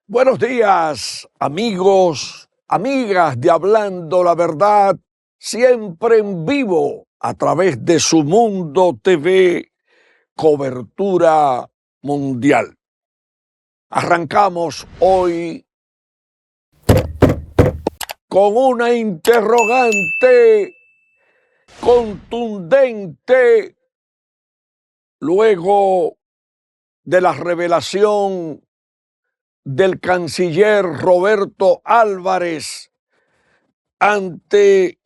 Buenos días, amigos, amigas de Hablando la Verdad, siempre en vivo a través de Su Mundo TV, cobertura mundial. Arrancamos hoy con una interrogante contundente luego de la revelación del canciller Roberto Álvarez ante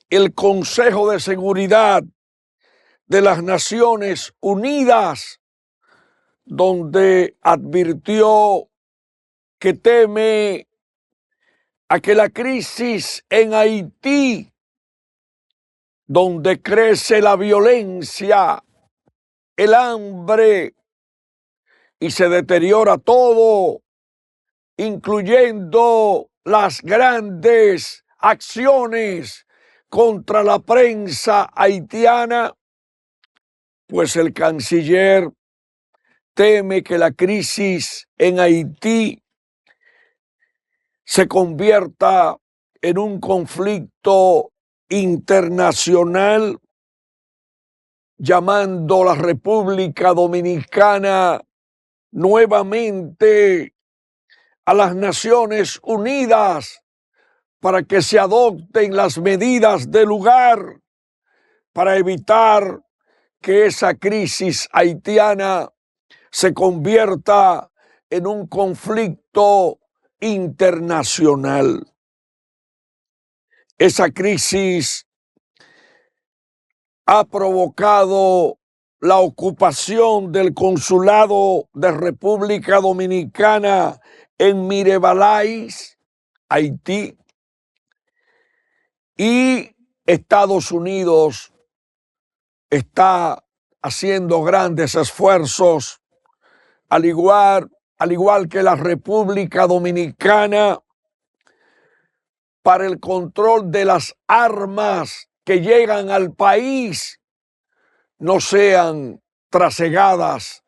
el Consejo de Seguridad de las Naciones Unidas, donde advirtió que teme a que la crisis en Haití, donde crece la violencia, el hambre y se deteriora todo, incluyendo las grandes acciones contra la prensa haitiana, pues el canciller teme que la crisis en Haití se convierta en un conflicto internacional, llamando a la República Dominicana nuevamente a las Naciones Unidas para que se adopten las medidas de lugar para evitar que esa crisis haitiana se convierta en un conflicto internacional. Esa crisis ha provocado la ocupación del consulado de República Dominicana en Mirebalais, Haití, y Estados Unidos está haciendo grandes esfuerzos, al igual que la República Dominicana, para el control de las armas que llegan al país no sean trasegadas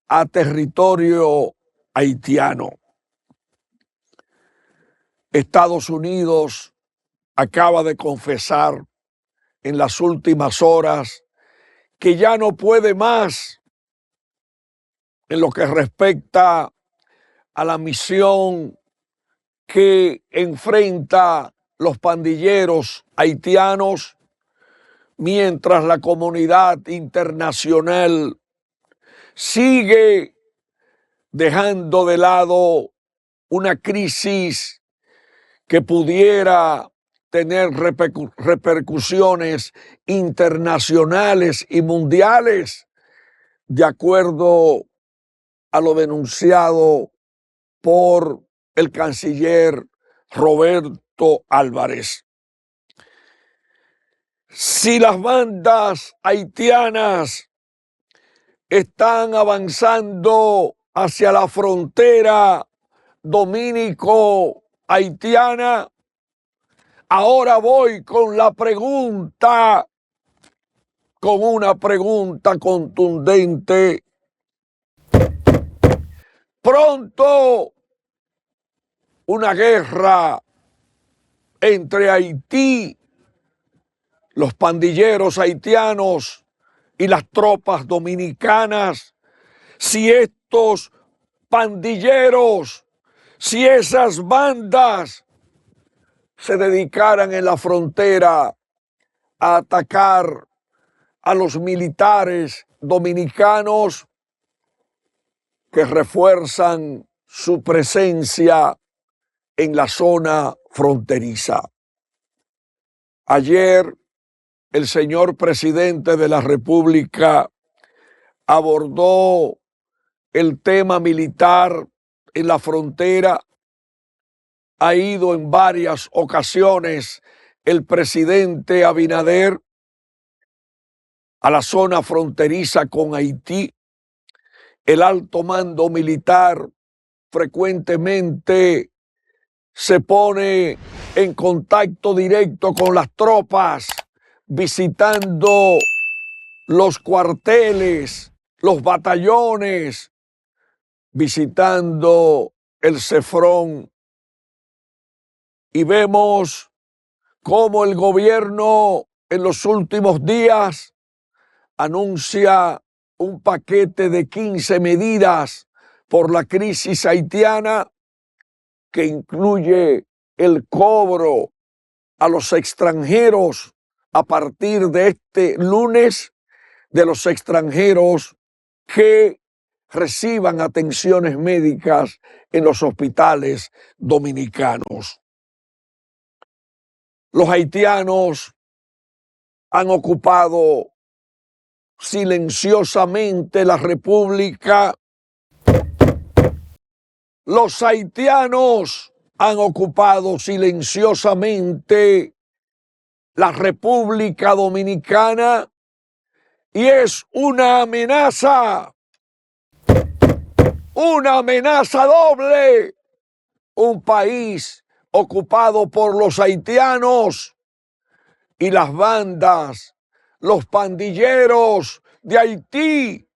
a territorio haitiano. Estados Unidos acaba de confesar en las últimas horas que ya no puede más en lo que respecta a la misión que enfrenta los pandilleros haitianos, mientras la comunidad internacional sigue dejando de lado una crisis que pudiera tener repercusiones internacionales y mundiales, de acuerdo a lo denunciado por el canciller Roberto Álvarez. Si las bandas haitianas están avanzando hacia la frontera dominico-haitiana, ahora voy con una pregunta contundente. Pronto una guerra entre Haití, los pandilleros haitianos y las tropas dominicanas. Si estos pandilleros, si esas bandas se dedicaran en la frontera a atacar a los militares dominicanos que refuerzan su presencia en la zona fronteriza. Ayer, el señor presidente de la República abordó el tema militar en la frontera. Ha ido en varias ocasiones el presidente Abinader a la zona fronteriza con Haití. El alto mando militar frecuentemente se pone en contacto directo con las tropas, visitando los cuarteles, los batallones, visitando el cefrón y vemos cómo el gobierno en los últimos días anuncia un paquete de 15 medidas por la crisis haitiana que incluye el cobro a los extranjeros a partir de este lunes, de los extranjeros que reciban atenciones médicas en los hospitales dominicanos. Los haitianos han ocupado silenciosamente la República. Los haitianos han ocupado silenciosamente la República Dominicana y es una amenaza doble. Un país ocupado por los haitianos y las bandas, los pandilleros de Haití,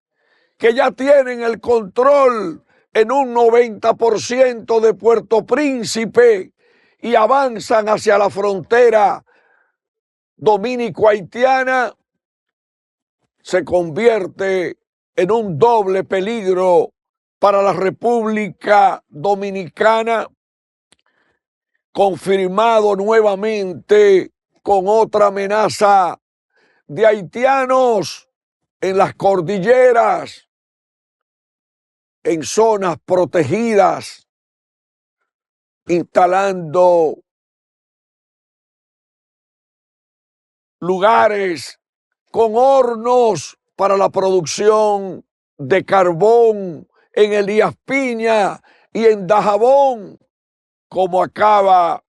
que ya tienen el control en un 90% de Puerto Príncipe y avanzan hacia la frontera dominico-haitiana, se convierte en un doble peligro para la República Dominicana, confirmado nuevamente con otra amenaza de haitianos en las cordilleras, en zonas protegidas, instalando lugares con hornos para la producción de carbón en Elías Piña y en Dajabón, como acaba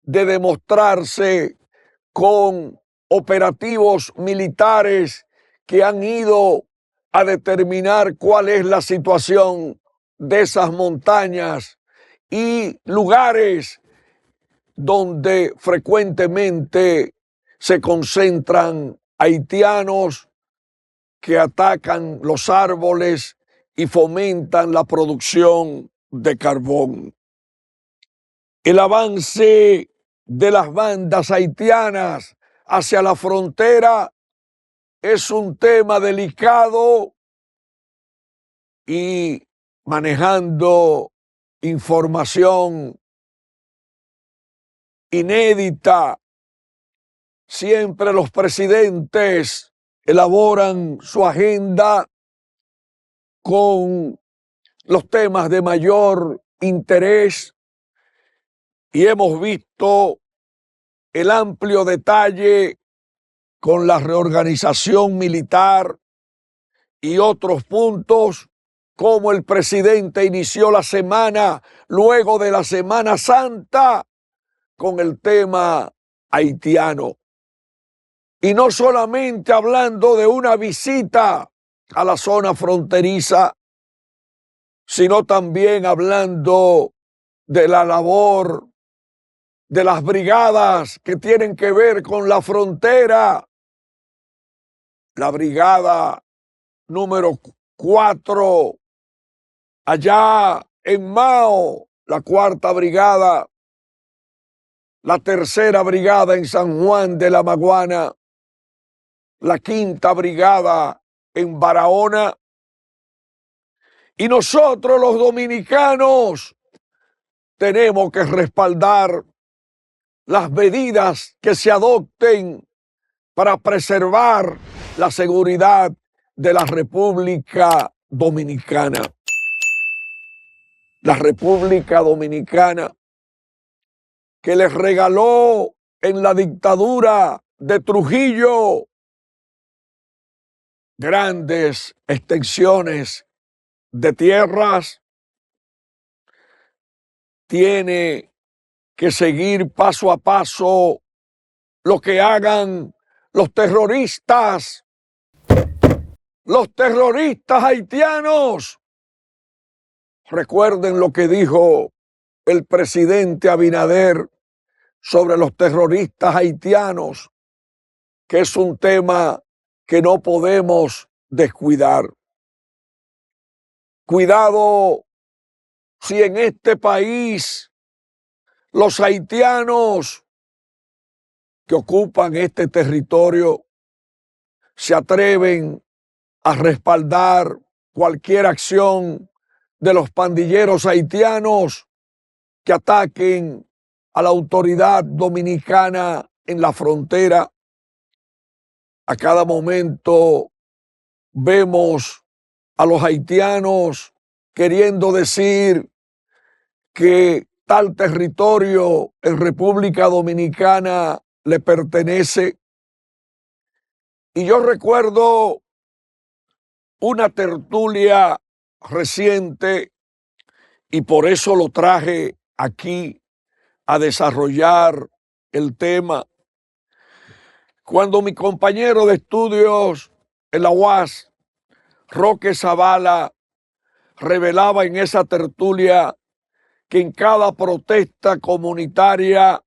de demostrarse con operativos militares que han ido a determinar cuál es la situación de esas montañas y lugares donde frecuentemente se concentran haitianos que atacan los árboles y fomentan la producción de carbón. El avance de las bandas haitianas hacia la frontera es un tema delicado y manejando información inédita. Siempre los presidentes elaboran su agenda con los temas de mayor interés y hemos visto el amplio detalle con la reorganización militar y otros puntos, como el presidente inició la semana luego de la Semana Santa con el tema haitiano. Y no solamente hablando de una visita a la zona fronteriza, sino también hablando de la labor de las brigadas que tienen que ver con la frontera. La brigada número 4, allá en Mao, la 4ª brigada, la 3ª brigada en San Juan de la Maguana, la 5ª brigada en Barahona. Y nosotros los dominicanos tenemos que respaldar las medidas que se adopten para preservar la seguridad de la República Dominicana. La República Dominicana, que les regaló en la dictadura de Trujillo grandes extensiones de tierras, tiene que seguir paso a paso lo que hagan los terroristas haitianos. Recuerden lo que dijo el presidente Abinader sobre los terroristas haitianos, que es un tema que no podemos descuidar. Cuidado si en este país los haitianos que ocupan este territorio se atreven a respaldar cualquier acción de los pandilleros haitianos que ataquen a la autoridad dominicana en la frontera. A cada momento vemos a los haitianos queriendo decir que tal territorio en República Dominicana le pertenece. Y yo recuerdo una tertulia reciente, y por eso lo traje aquí a desarrollar el tema. Cuando mi compañero de estudios en la UAS, Roque Zavala, revelaba en esa tertulia que en cada protesta comunitaria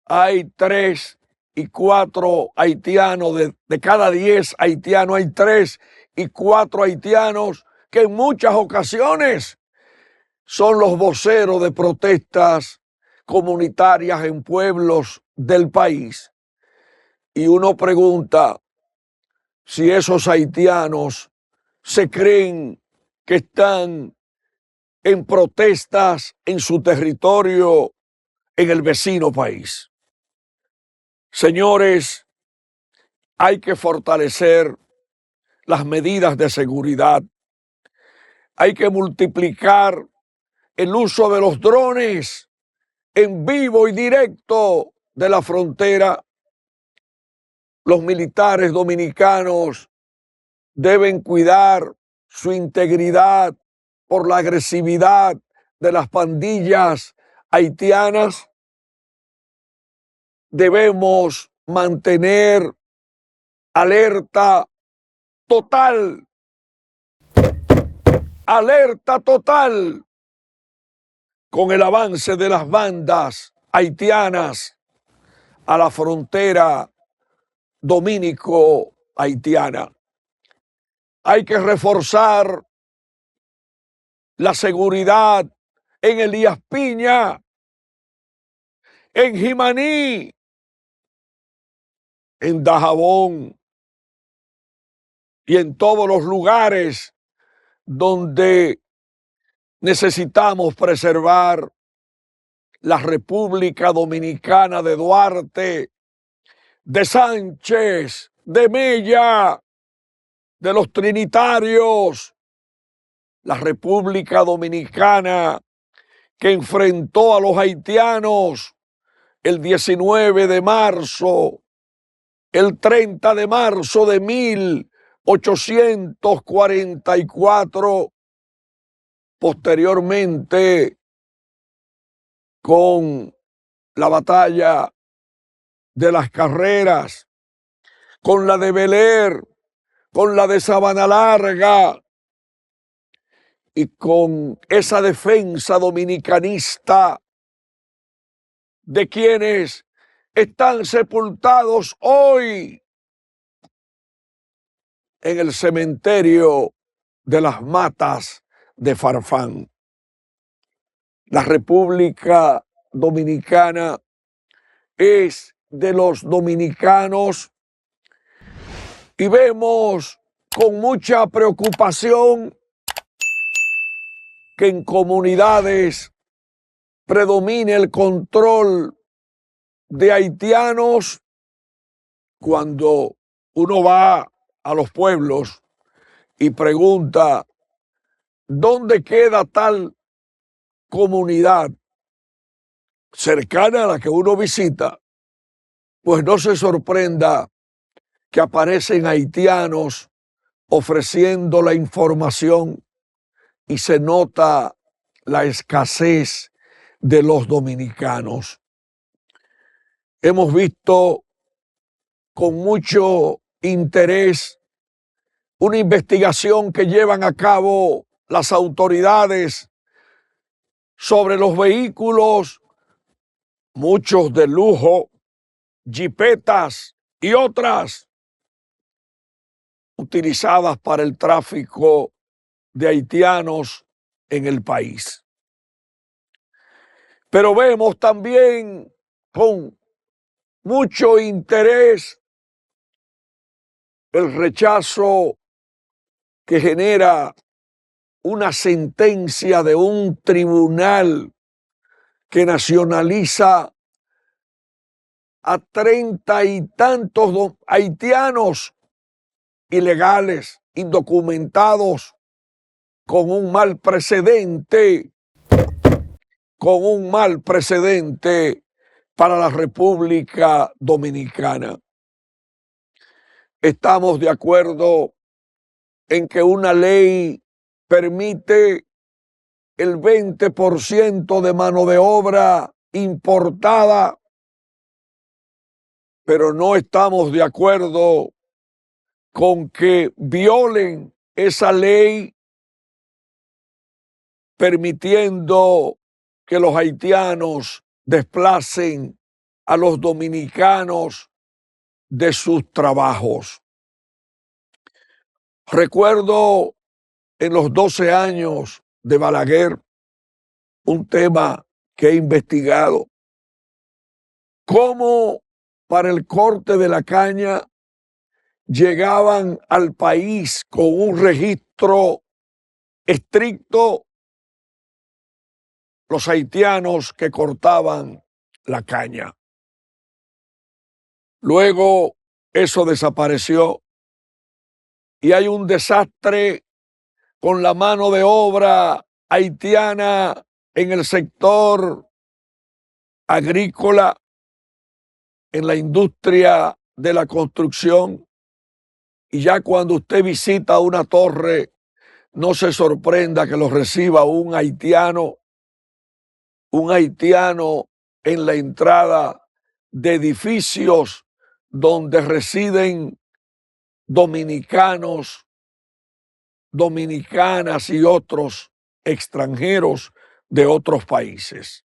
hay 3 y 4 haitianos, de cada 10 haitianos hay 3 y 4 haitianos que en muchas ocasiones son los voceros de protestas comunitarias en pueblos del país. Y uno pregunta si esos haitianos se creen que están en protestas en su territorio, en el vecino país. Señores, hay que fortalecer las medidas de seguridad. Hay que multiplicar el uso de los drones en vivo y directo de la frontera. Los militares dominicanos deben cuidar su integridad por la agresividad de las pandillas haitianas. Debemos mantener alerta total con el avance de las bandas haitianas a la frontera dominico-haitiana. Hay que reforzar la seguridad en Elías Piña, en Jimaní, en Dajabón y en todos los lugares donde necesitamos preservar la República Dominicana de Duarte, de Sánchez, de Mella, de los Trinitarios, la República Dominicana que enfrentó a los haitianos el 19 de marzo, el 30 de marzo de 1844, posteriormente con la batalla de las Carreras, con la de Beler, con la de Sabana Larga y con esa defensa dominicanista de quienes están sepultados hoy en el cementerio de las Matas de Farfán. La República Dominicana es de los dominicanos y vemos con mucha preocupación que en comunidades predomine el control de haitianos. Cuando uno va a los pueblos y pregunta dónde queda tal comunidad cercana a la que uno visita, pues no se sorprenda que aparecen haitianos ofreciendo la información y se nota la escasez de los dominicanos. Hemos visto con mucho interés una investigación que llevan a cabo las autoridades sobre los vehículos, muchos de lujo, jipetas y otras utilizadas para el tráfico de haitianos en el país. Pero vemos también con mucho interés el rechazo que genera una sentencia de un tribunal que nacionaliza a 30 y tantos haitianos ilegales, indocumentados, con un mal precedente para la República Dominicana. Estamos de acuerdo en que una ley permite el 20% de mano de obra importada, pero no estamos de acuerdo con que violen esa ley permitiendo que los haitianos desplacen a los dominicanos de sus trabajos. Recuerdo en los 12 años de Balaguer un tema que he investigado, cómo para el corte de la caña llegaban al país con un registro estricto los haitianos que cortaban la caña. Luego eso desapareció y hay un desastre con la mano de obra haitiana en el sector agrícola, en la industria de la construcción. Y ya cuando usted visita una torre, no se sorprenda que lo reciba un haitiano en la entrada de edificios donde residen dominicanos, dominicanas y otros extranjeros de otros países.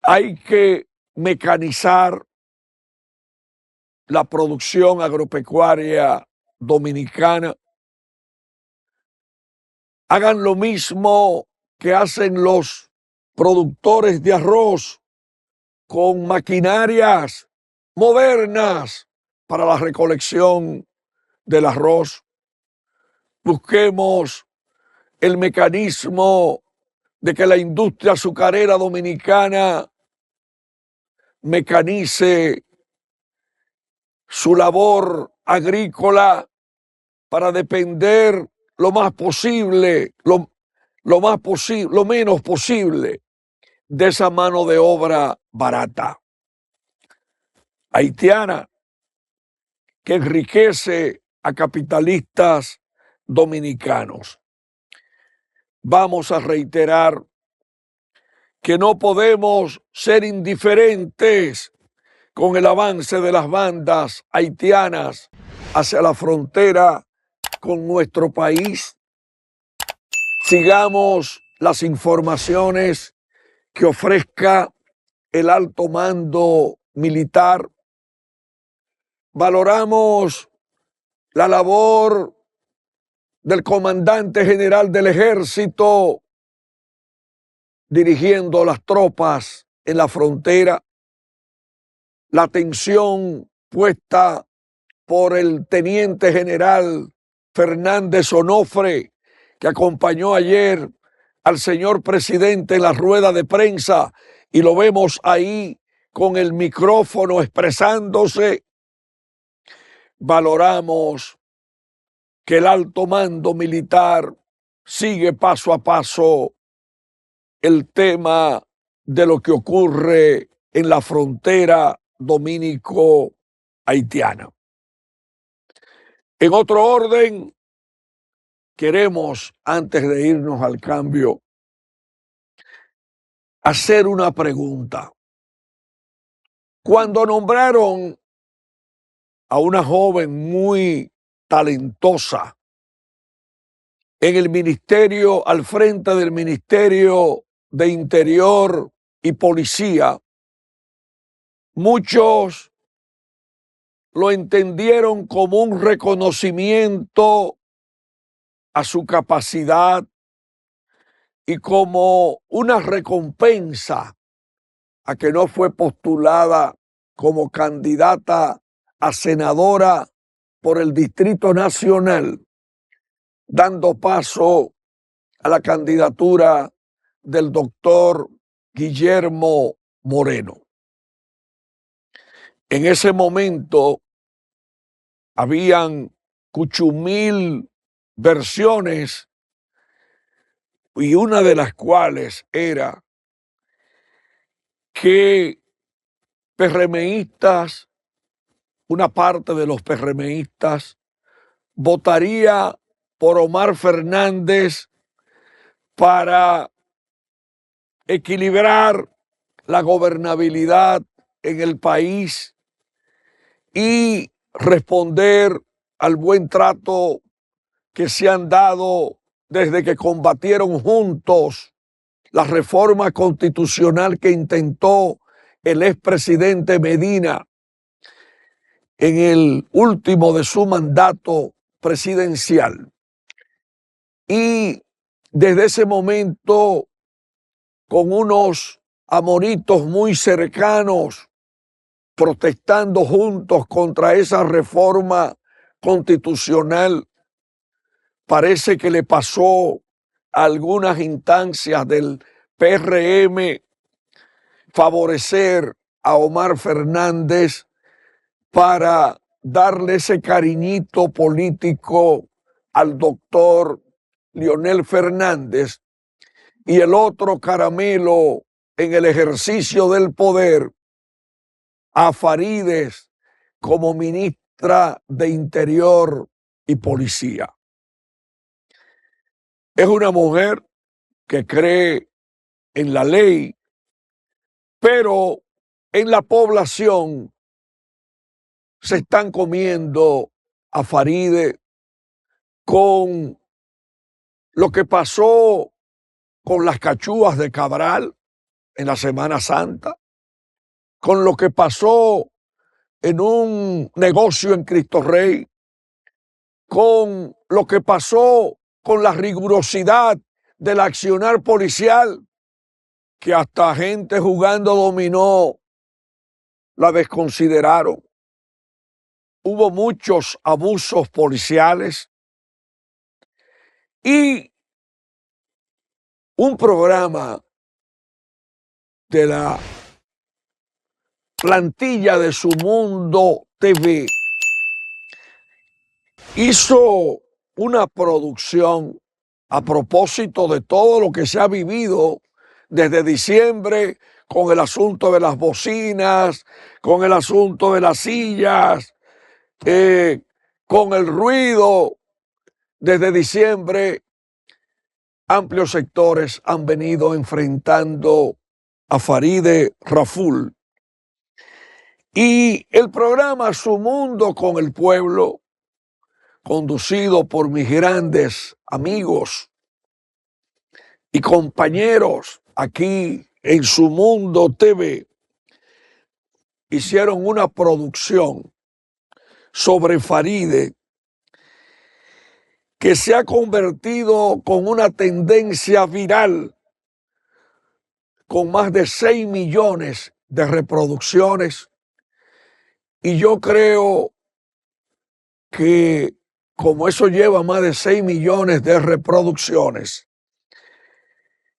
Hay que mecanizar la producción agropecuaria dominicana. Hagan lo mismo que hacen los productores de arroz con maquinarias modernas para la recolección del arroz. Busquemos el mecanismo de que la industria azucarera dominicana mecanice su labor agrícola para depender lo menos posible de esa mano de obra barata haitiana que enriquece a capitalistas dominicanos. Vamos a reiterar que no podemos ser indiferentes con el avance de las bandas haitianas hacia la frontera con nuestro país. Sigamos las informaciones que ofrezca el alto mando militar. Valoramos la labor del comandante general del ejército dirigiendo las tropas en la frontera, la atención puesta por el teniente general Fernández Onofre, que acompañó ayer al señor presidente en la rueda de prensa y lo vemos ahí con el micrófono expresándose. Valoramos que el alto mando militar sigue paso a paso el tema de lo que ocurre en la frontera dominico-haitiana. En otro orden, queremos, antes de irnos al cambio, hacer una pregunta. Cuando nombraron a una joven muy talentosa en el ministerio, al frente del Ministerio de Interior y Policía, muchos lo entendieron como un reconocimiento a su capacidad y como una recompensa a que no fue postulada como candidata a senadora por el Distrito Nacional, dando paso a la candidatura del doctor Guillermo Moreno. En ese momento habían 8,000 versiones y una de las cuales era que PRMistas, una parte de los PRMistas, votaría por Omar Fernández para equilibrar la gobernabilidad en el país y responder al buen trato que se han dado desde que combatieron juntos la reforma constitucional que intentó el expresidente Medina en el último de su mandato presidencial. Y desde ese momento, con unos amoritos muy cercanos, protestando juntos contra esa reforma constitucional, parece que le pasó a algunas instancias del PRM favorecer a Omar Fernández para darle ese cariñito político al doctor Leonel Fernández y el otro caramelo en el ejercicio del poder a Farides como ministra de Interior y Policía. Es una mujer que cree en la ley, pero en la población se están comiendo a Faride con lo que pasó con las cachúas de Cabral en la Semana Santa, con lo que pasó en un negocio en Cristo Rey, con lo que pasó con la rigurosidad del accionar policial, que hasta gente jugando dominó la desconsideraron. Hubo muchos abusos policiales y un programa de la plantilla de Su Mundo TV hizo una producción a propósito de todo lo que se ha vivido desde diciembre con el asunto de las bocinas, con el asunto de las sillas, con el ruido. Desde diciembre, amplios sectores han venido enfrentando a Faride Raful. Y el programa Su Mundo con el Pueblo, conducido por mis grandes amigos y compañeros aquí en Su Mundo TV, hicieron una producción sobre Faride que se ha convertido con una tendencia viral, con más de 6 millones de reproducciones. Y yo creo que como eso lleva más de 6 millones de reproducciones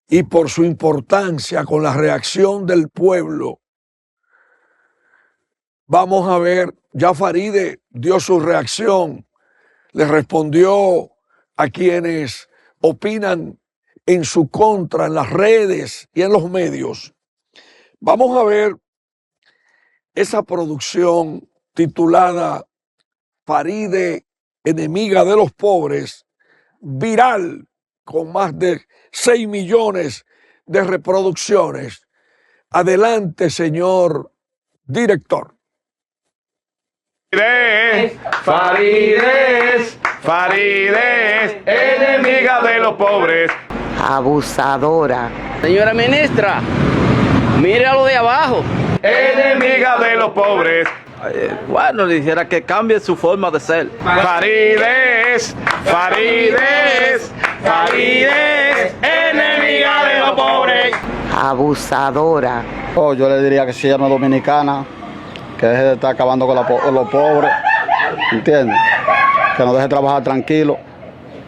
y por su importancia con la reacción del pueblo, vamos a ver, ya Faride dio su reacción, le respondió a quienes opinan en su contra en las redes y en los medios. Vamos a ver esa producción titulada Faride, enemiga de los pobres, viral, con más de 6 millones de reproducciones. Adelante, señor director. Farides, enemiga de los pobres. Abusadora. Señora ministra, mire a lo de abajo. Enemiga de los pobres. Bueno, le dijera que cambie su forma de ser. Farides, Farides, Farides, enemiga de los pobres. abusadora, Yo le diría que si ella no es dominicana, que deje de estar acabando con los pobres, ¿entiendes? Que no deje trabajar tranquilo,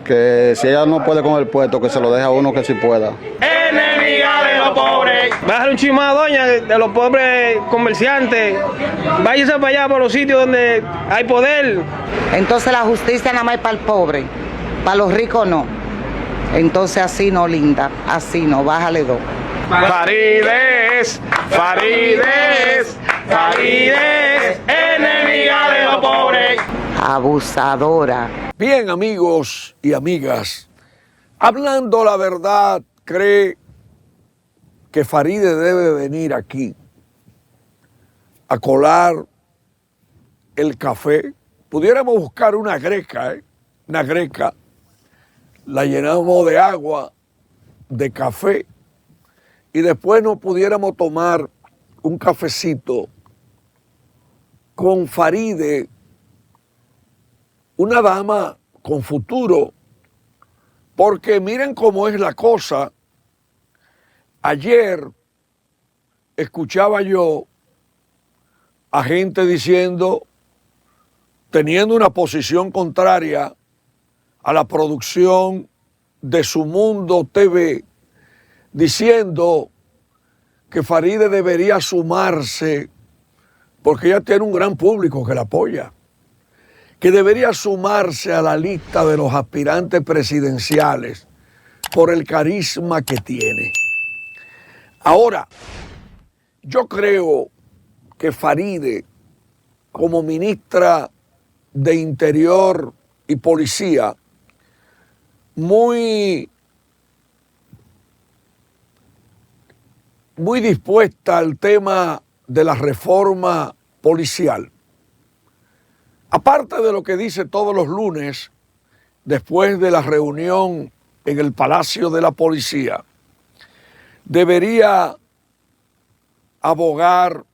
que si ella no puede con el puesto, que se lo deje a uno que sí pueda. Enemiga de los pobres. Bájale un chismado, doña, de los pobres comerciantes. Váyase para allá, por los sitios donde hay poder. entonces la justicia nada más es para el pobre, para los ricos no. Entonces así no, linda, así no, bájale dos. Farides, Farides, Farides, enemiga de los pobres. Abusadora. Bien, amigos y amigas, hablando la verdad, cree que Faride debe venir aquí a colar el café. Pudiéramos buscar una greca, una greca, la llenamos de agua, de café, y después nos pudiéramos tomar un cafecito con Faride, una dama con futuro, porque miren cómo es la cosa. Ayer escuchaba yo a gente diciendo, teniendo una posición contraria a la producción de Su Mundo TV, diciendo que Faride debería sumarse, porque ella tiene un gran público que la apoya, que debería sumarse a la lista de los aspirantes presidenciales por el carisma que tiene. Ahora, yo creo que Faride, como ministra de Interior y Policía, muy dispuesta al tema de la reforma policial. Aparte de lo que dice todos los lunes, después de la reunión en el Palacio de la Policía, debería abogar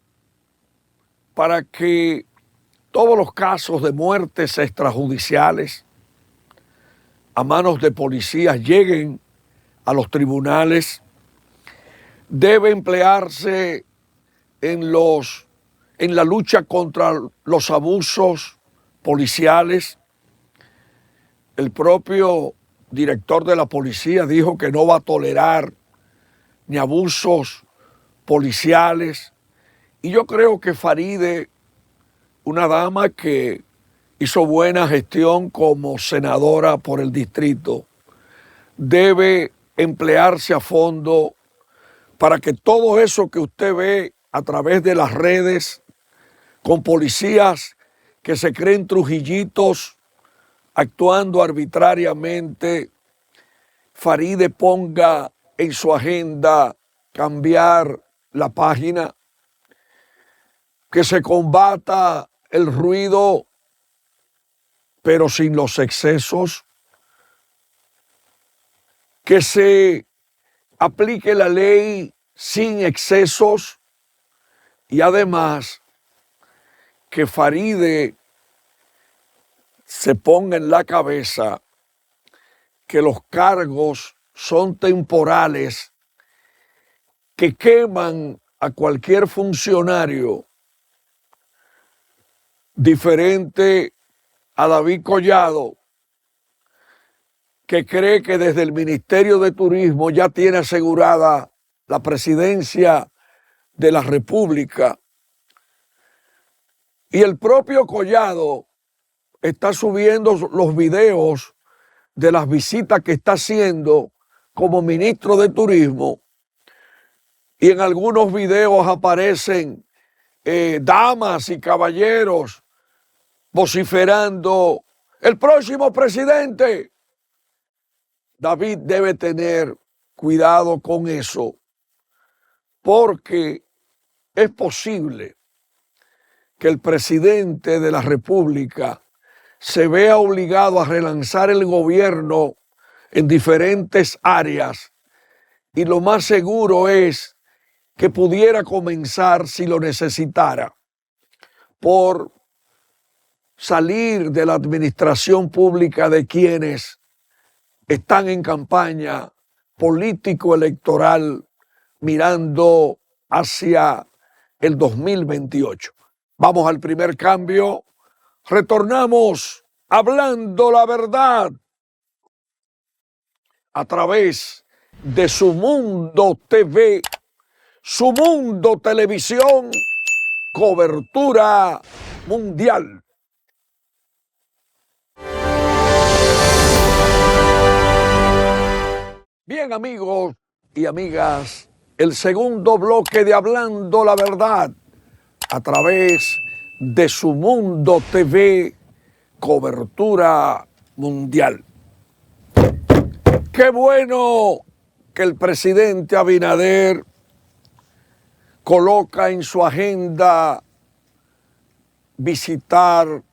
para que todos los casos de muertes extrajudiciales a manos de policías lleguen a los tribunales. Debe emplearse en la lucha contra los abusos policiales. El propio director de la policía dijo que no va a tolerar ni abusos policiales. Y yo creo que Faride, una dama que hizo buena gestión como senadora por el distrito, debe emplearse a fondo para que todo eso que usted ve a través de las redes, con policías que se creen trujillitos actuando arbitrariamente, Faride ponga en su agenda cambiar la página, que se combata el ruido, pero sin los excesos, que se aplique la ley sin excesos y además que Faride se ponga en la cabeza que los cargos son temporales, que queman a cualquier funcionario, diferente a David Collado, que cree que desde el Ministerio de Turismo ya tiene asegurada la presidencia de la República. Y el propio Collado está subiendo los videos de las visitas que está haciendo como ministro de Turismo, y en algunos videos aparecen damas y caballeros vociferando: el próximo presidente. David debe tener cuidado con eso, porque es posible que el presidente de la República se vea obligado a relanzar el gobierno en diferentes áreas, y lo más seguro es que pudiera comenzar, si lo necesitara, por salir de la administración pública de quienes están en campaña político-electoral mirando hacia el 2028. Vamos al primer cambio. Retornamos hablando la verdad a través de Su Mundo TV, Su Mundo Televisión, cobertura mundial. Bien, amigos y amigas, el segundo bloque de Hablando la Verdad a través de Su Mundo TV, cobertura mundial. Qué bueno que el presidente Abinader coloca en su agenda visitar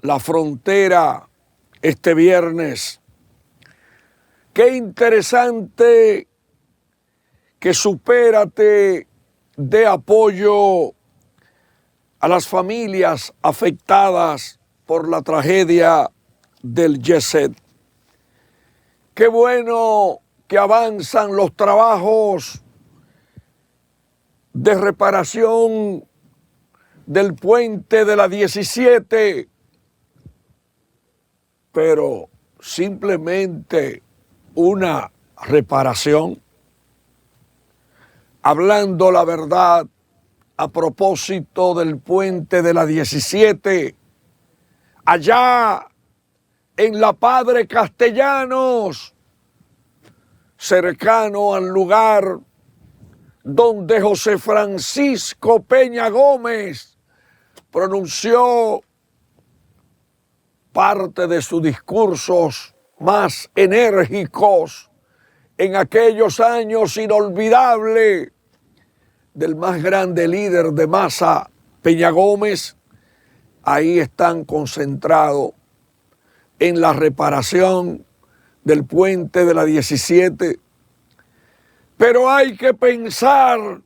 la frontera este viernes. Qué interesante que Supérate dé apoyo a las familias afectadas por la tragedia del Jet. Qué bueno que avanzan los trabajos de reparación del puente de la 17, pero simplemente una reparación. Hablando la verdad a propósito del puente de la 17, allá en la Padre Castellanos, cercano al lugar donde José Francisco Peña Gómez pronunció parte de sus discursos más enérgicos en aquellos años inolvidables del más grande líder de masa, Peña Gómez. Ahí están concentrados en la reparación del puente de la 17. Pero hay que pensar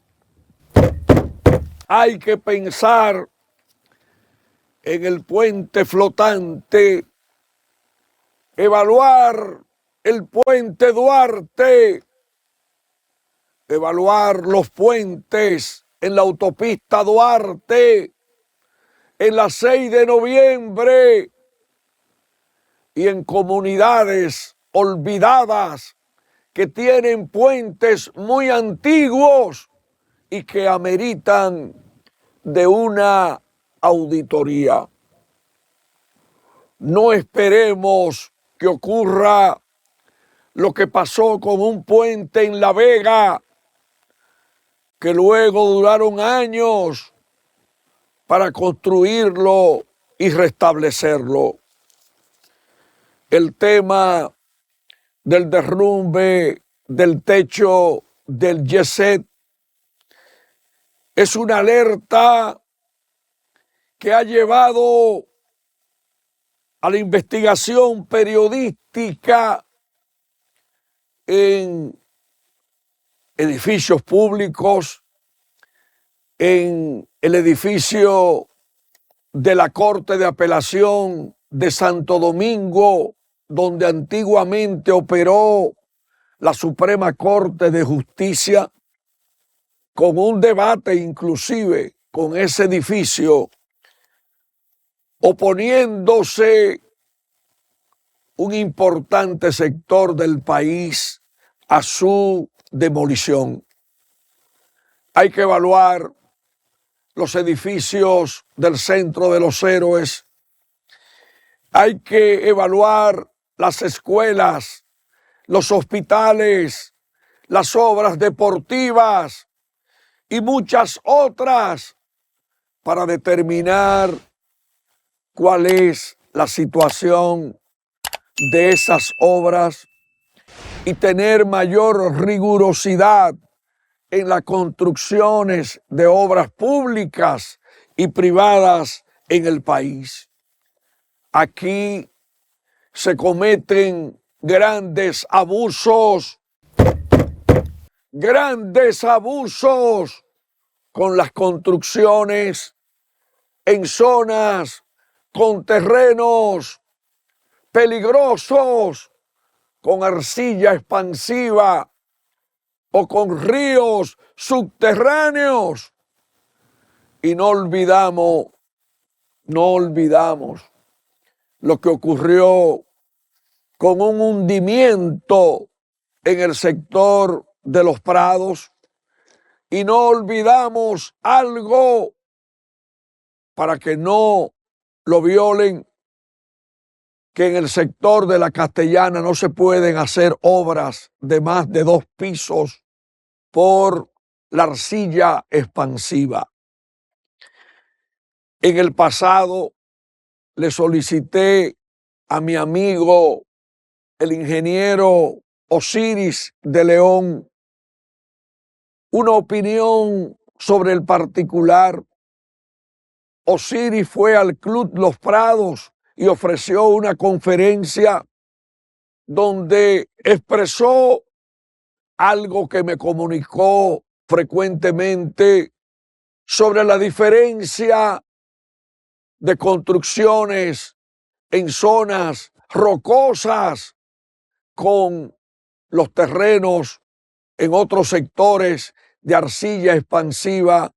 en el puente flotante, evaluar el puente Duarte, evaluar los puentes en la autopista Duarte, en la 6 de noviembre y en comunidades olvidadas que tienen puentes muy antiguos y que ameritan de una auditoría. No esperemos que ocurra lo que pasó con un puente en La Vega, que luego duraron años para construirlo y restablecerlo. El tema del derrumbe del techo del Jet es una alerta que ha llevado a la investigación periodística en edificios públicos, en el edificio de la Corte de Apelación de Santo Domingo, donde antiguamente operó la Suprema Corte de Justicia, con un debate inclusive con ese edificio, oponiéndose un importante sector del país a su demolición. Hay que evaluar los edificios del Centro de los Héroes, hay que evaluar las escuelas, los hospitales, las obras deportivas y muchas otras para determinar cuál es la situación de esas obras y tener mayor rigurosidad en las construcciones de obras públicas y privadas en el país. Aquí se cometen grandes abusos con las construcciones en zonas con terrenos peligrosos, con arcilla expansiva o con ríos subterráneos. Y no olvidamos lo que ocurrió con un hundimiento en el sector de los prados. Y no olvidamos algo para que no lo violen, que en el sector de la Castellana no se pueden hacer obras de más de 2 pisos por la arcilla expansiva. En el pasado le solicité a mi amigo, el ingeniero Osiris de León, una opinión sobre el particular. Osiris fue al Club Los Prados y ofreció una conferencia donde expresó algo que me comunicó frecuentemente sobre la diferencia de construcciones en zonas rocosas con los terrenos en otros sectores de arcilla expansiva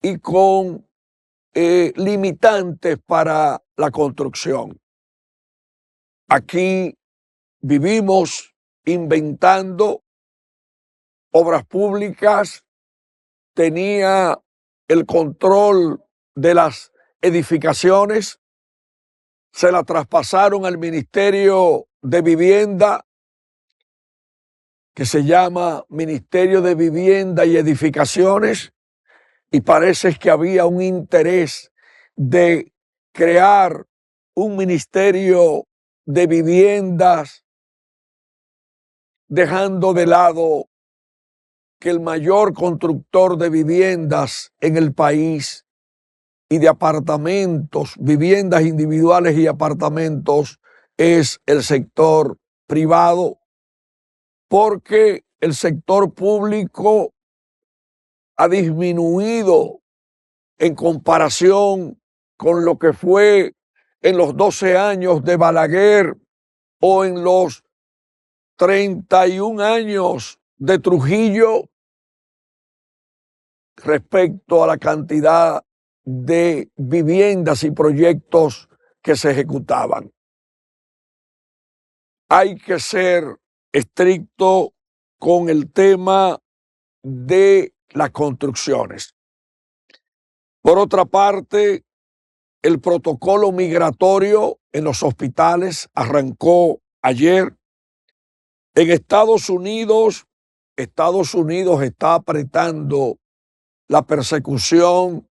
y con limitantes para la construcción. Aquí vivimos inventando obras públicas, tenía el control de las edificaciones, se la traspasaron al Ministerio de Vivienda, que se llama Ministerio de Vivienda y Edificaciones, y parece que había un interés de crear un ministerio de viviendas, dejando de lado que el mayor constructor de viviendas en el país y de apartamentos, viviendas individuales y apartamentos, es el sector privado, porque el sector público ha disminuido en comparación con lo que fue en los 12 años de Balaguer o en los 31 años de Trujillo respecto a la cantidad de viviendas y proyectos que se ejecutaban. Hay que ser estricto con el tema de las construcciones. Por otra parte, el protocolo migratorio en los hospitales arrancó ayer. En Estados Unidos está apretando la persecución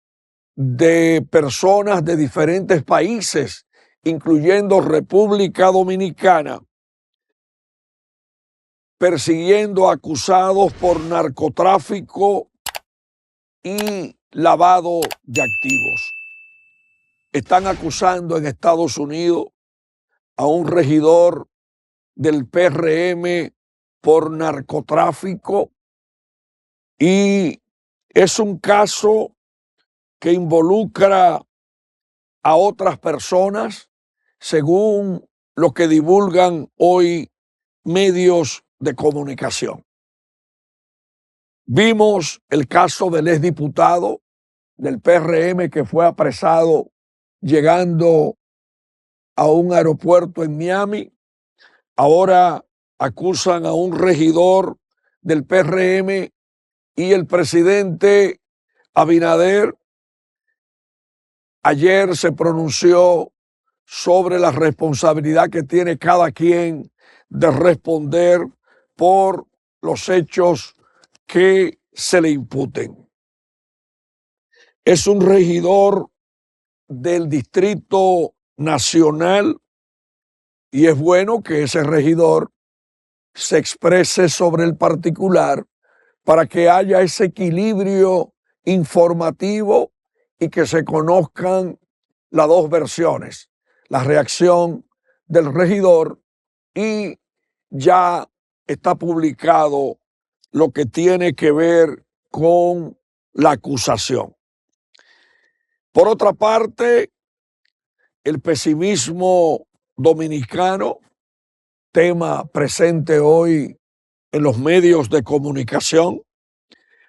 de personas de diferentes países, incluyendo República Dominicana, persiguiendo a acusados por narcotráfico y lavado de activos. Están acusando en Estados Unidos a un regidor del PRM por narcotráfico, y es un caso que involucra a otras personas, según lo que divulgan hoy medios de comunicación. Vimos el caso del exdiputado del PRM que fue apresado llegando a un aeropuerto en Miami. Ahora acusan a un regidor del PRM y el presidente Abinader ayer se pronunció sobre la responsabilidad que tiene cada quien de responder por los hechos que se le imputen. Es un regidor del Distrito Nacional y es bueno que ese regidor se exprese sobre el particular para que haya ese equilibrio informativo y que se conozcan las dos versiones, la reacción del regidor, y ya está publicado lo que tiene que ver con la acusación. Por otra parte, el pesimismo dominicano, tema presente hoy en los medios de comunicación,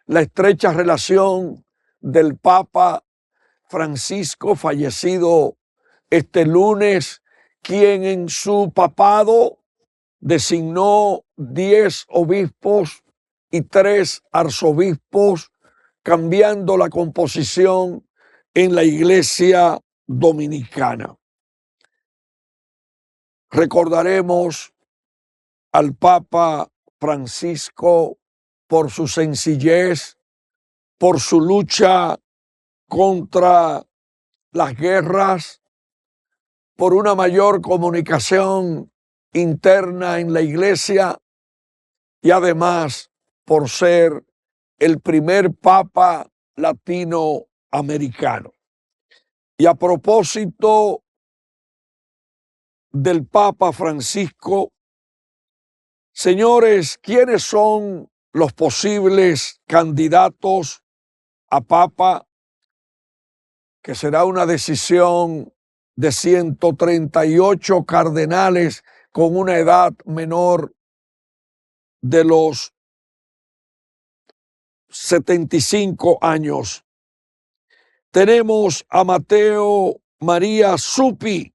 la estrecha relación del Papa Francisco, fallecido este lunes, quien en su papado designó 10 obispos y 3 arzobispos, cambiando la composición en la iglesia dominicana. Recordaremos al Papa Francisco por su sencillez, por su lucha contra las guerras, por una mayor comunicación interna en la iglesia y además por ser el primer papa latinoamericano. Y a propósito del Papa Francisco, señores, ¿quiénes son los posibles candidatos a papa? Que será una decisión de 138 cardenales con una edad menor de los 75 años. Tenemos a Matteo Maria Zuppi,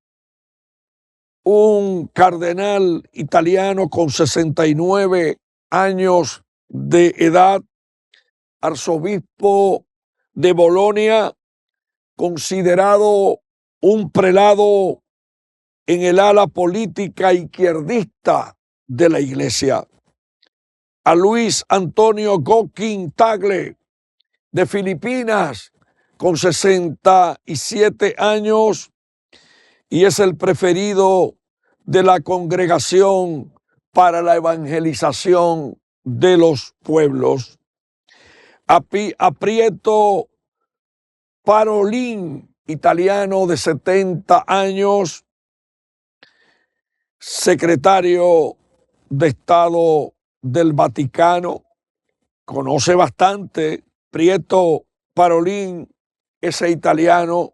un cardenal italiano con 69 años de edad, arzobispo de Bolonia, considerado un prelado en el ala política izquierdista de la iglesia. A Luis Antonio Gokin Tagle, de Filipinas, con 67 años, y es el preferido de la Congregación para la Evangelización de los Pueblos. A Prieto Parolin, italiano de 70 años, secretario de Estado del Vaticano, conoce bastante Prieto Parolin, ese italiano,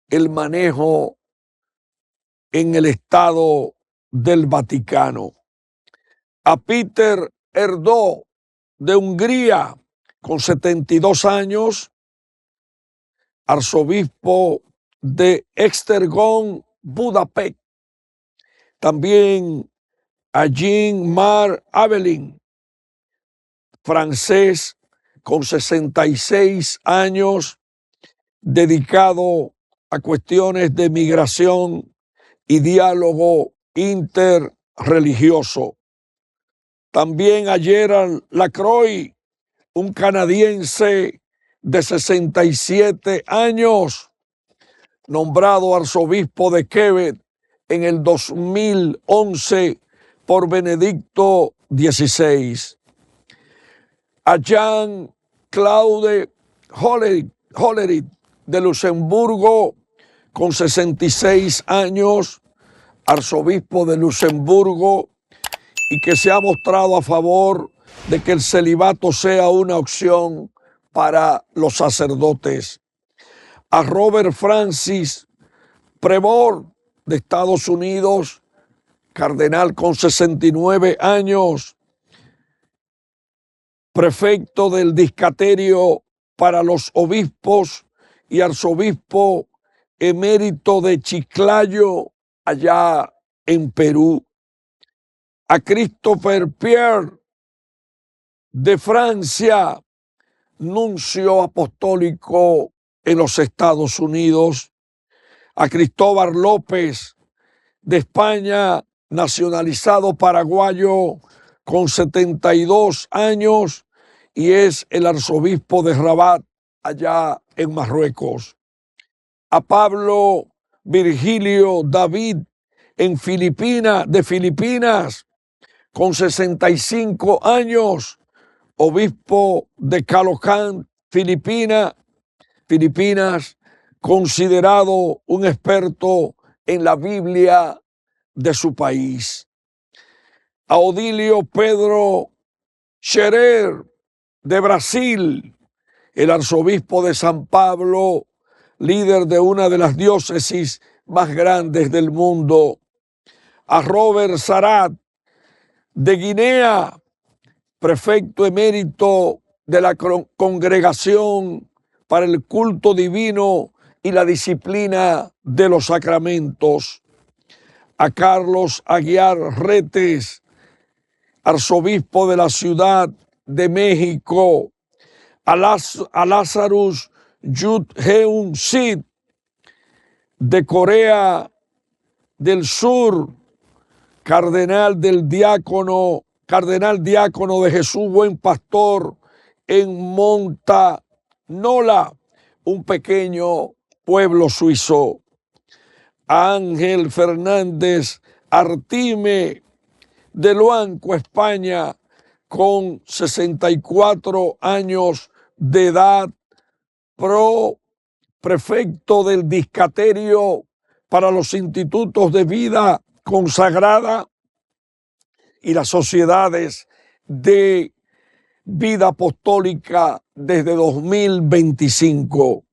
el manejo en el Estado del Vaticano. A Peter Erdő, de Hungría, con 72 años, arzobispo de Esztergom, Budapest. También a Jean-Marc Abelin, francés, con 66 años, dedicado a cuestiones de migración y diálogo interreligioso. También a Gerald Lacroix, un canadiense de 67 años, nombrado arzobispo de Quebec en el 2011 por Benedicto XVI. A Jean-Claude Hollerith, de Luxemburgo, con 66 años, arzobispo de Luxemburgo, y que se ha mostrado a favor de que el celibato sea una opción para los sacerdotes. A Robert Francis Prevot, de Estados Unidos, cardenal con 69 años, prefecto del Discaterio para los obispos y arzobispo emérito de Chiclayo, allá en Perú. A Christopher Pierre, de Francia, nuncio apostólico en los Estados Unidos. A Cristóbal López, de España, nacionalizado paraguayo, con 72 años, y es el arzobispo de Rabat, allá en Marruecos. A Pablo Virgilio David, de Filipinas, con 65 años, obispo de Calocán, Filipinas, considerado un experto en la Biblia de su país. A Odilio Pedro Scherer, de Brasil, el arzobispo de San Pablo, líder de una de las diócesis más grandes del mundo, a Robert Sarat de Guinea, prefecto emérito de la Congregación para el Culto Divino y la Disciplina de los Sacramentos, a Carlos Aguiar Retes, arzobispo de la Ciudad de México, a Lazarus Yudheun Sid de Corea del Sur, cardenal diácono de Jesús Buen Pastor en Monta Nola, un pequeño pueblo suizo. A Ángel Fernández Artime de Luanco, España, con 64 años de edad, prefecto del Discaterio para los Institutos de Vida Consagrada y las Sociedades de Vida Apostólica desde 2025.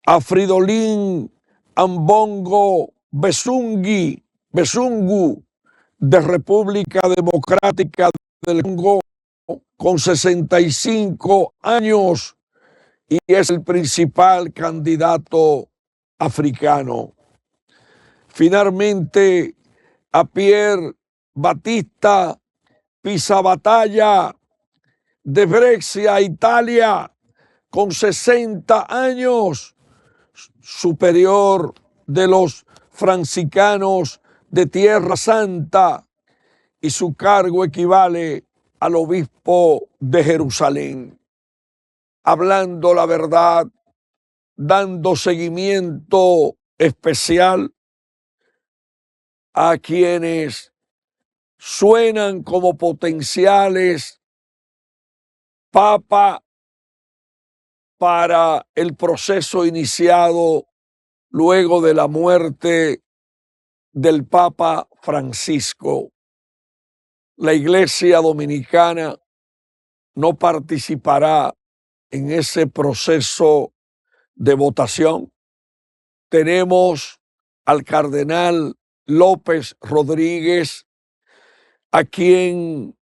A Fridolin Ambongo Besungu de República Democrática del Congo, con 65 años, y es el principal candidato africano. Finalmente, a Pierre Battista Pisabatalla de Brescia, Italia, con 60 años, superior de los franciscanos de Tierra Santa, y su cargo equivale al obispo de Jerusalén. Hablando la verdad, dando seguimiento especial a quienes suenan como potenciales papa para el proceso iniciado luego de la muerte del Papa Francisco. La Iglesia Dominicana no participará en ese proceso de votación. Tenemos al cardenal López Rodríguez, a quien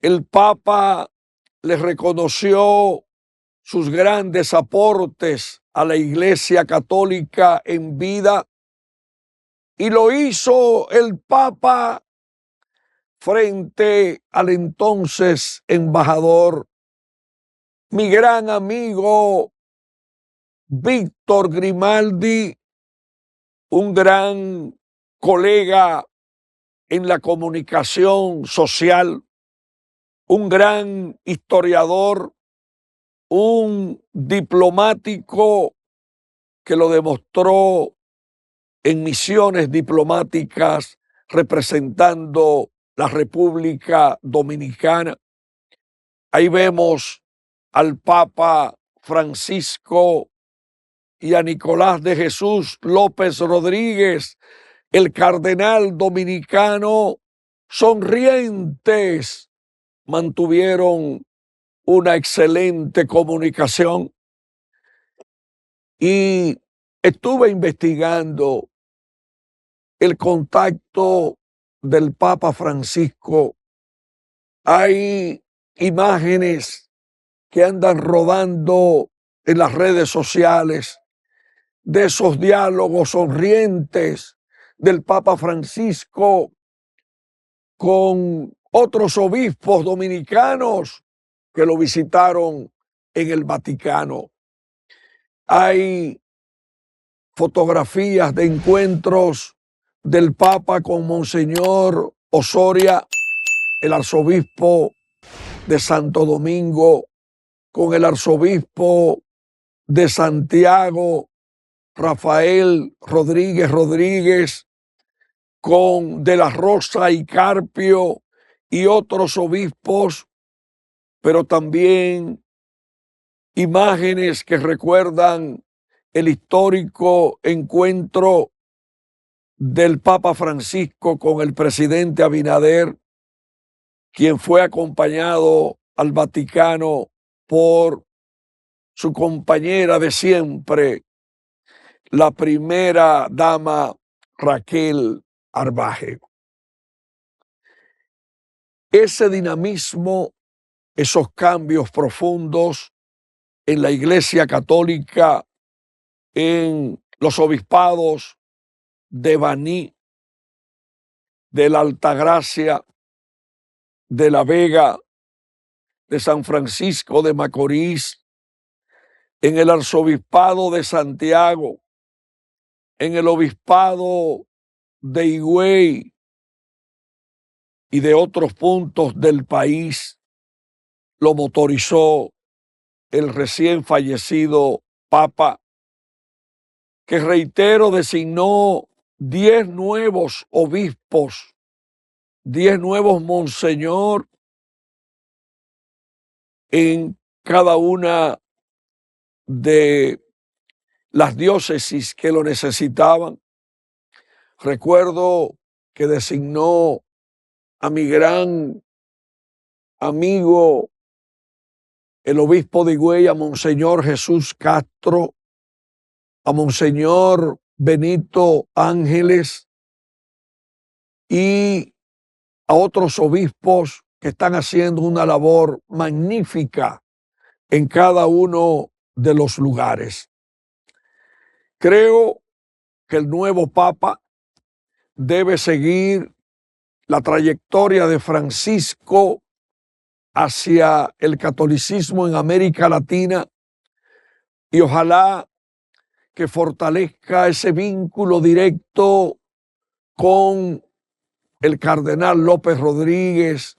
el Papa le reconoció sus grandes aportes a la Iglesia Católica en vida, y lo hizo el Papa frente al entonces embajador, mi gran amigo Víctor Grimaldi, un gran colega en la comunicación social, un gran historiador, un diplomático que lo demostró en misiones diplomáticas representando la República Dominicana. Ahí vemos al Papa Francisco y a Nicolás de Jesús López Rodríguez, el cardenal dominicano, sonrientes, mantuvieron una excelente comunicación. Y estuve investigando el contacto del Papa Francisco. Hay imágenes que andan rodando en las redes sociales de esos diálogos sonrientes del Papa Francisco con otros obispos dominicanos que lo visitaron en el Vaticano. Hay fotografías de encuentros del Papa con Monseñor Osoria, el arzobispo de Santo Domingo, con el arzobispo de Santiago, Rafael Rodríguez, con De la Rosa y Carpio y otros obispos, pero también imágenes que recuerdan el histórico encuentro del Papa Francisco con el presidente Abinader, quien fue acompañado al Vaticano por su compañera de siempre, la primera dama Raquel Arbaje. Ese dinamismo, esos cambios profundos en la Iglesia Católica, en los obispados de Baní, de la Altagracia, de La Vega, de San Francisco de Macorís, en el arzobispado de Santiago, en el obispado de Higüey y de otros puntos del país, lo motorizó el recién fallecido Papa, que reitero designó 10 nuevos obispos, 10 nuevos monseñor en cada una de las diócesis que lo necesitaban. Recuerdo que designó a mi gran amigo, el obispo de Higüey, a Monseñor Jesús Castro, a Monseñor Benito Ángeles y a otros obispos que están haciendo una labor magnífica en cada uno de los lugares. Creo que el nuevo Papa debe seguir la trayectoria de Francisco hacia el catolicismo en América Latina y ojalá que fortalezca ese vínculo directo con el cardenal López Rodríguez,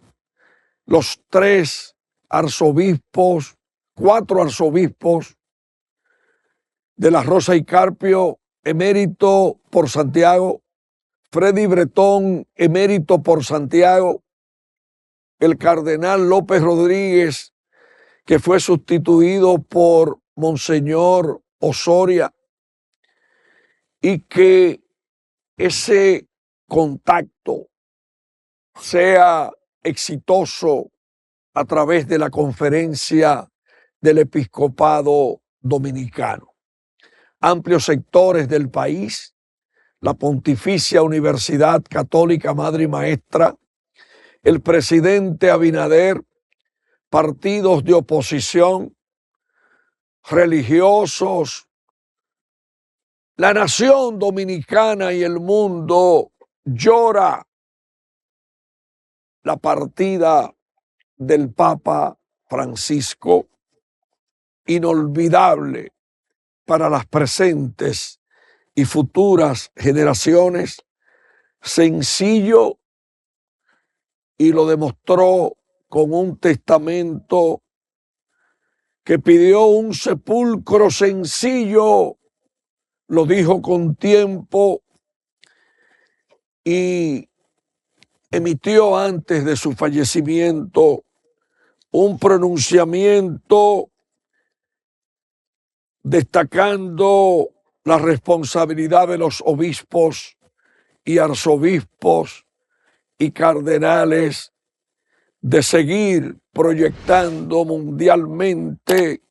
los 3 arzobispos, 4 arzobispos de la Rosa y Carpio, emérito por Santiago, Freddy Bretón, emérito por Santiago, el cardenal López Rodríguez, que fue sustituido por Monseñor Osoria, y que ese contacto sea exitoso a través de la conferencia del episcopado dominicano. Amplios sectores del país, la Pontificia Universidad Católica Madre y Maestra, el presidente Abinader, partidos de oposición, religiosos, la nación dominicana y el mundo llora la partida del Papa Francisco, inolvidable para las presentes y futuras generaciones, sencillo, y lo demostró con un testamento que pidió un sepulcro sencillo, lo dijo con tiempo y emitió antes de su fallecimiento un pronunciamiento destacando la responsabilidad de los obispos y arzobispos y cardenales de seguir proyectando mundialmente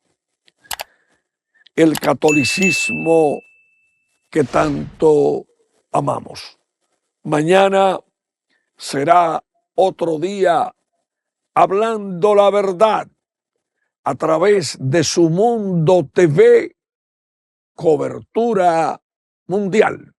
el catolicismo que tanto amamos. Mañana será otro día hablando la verdad a través de Su Mundo TV, cobertura mundial.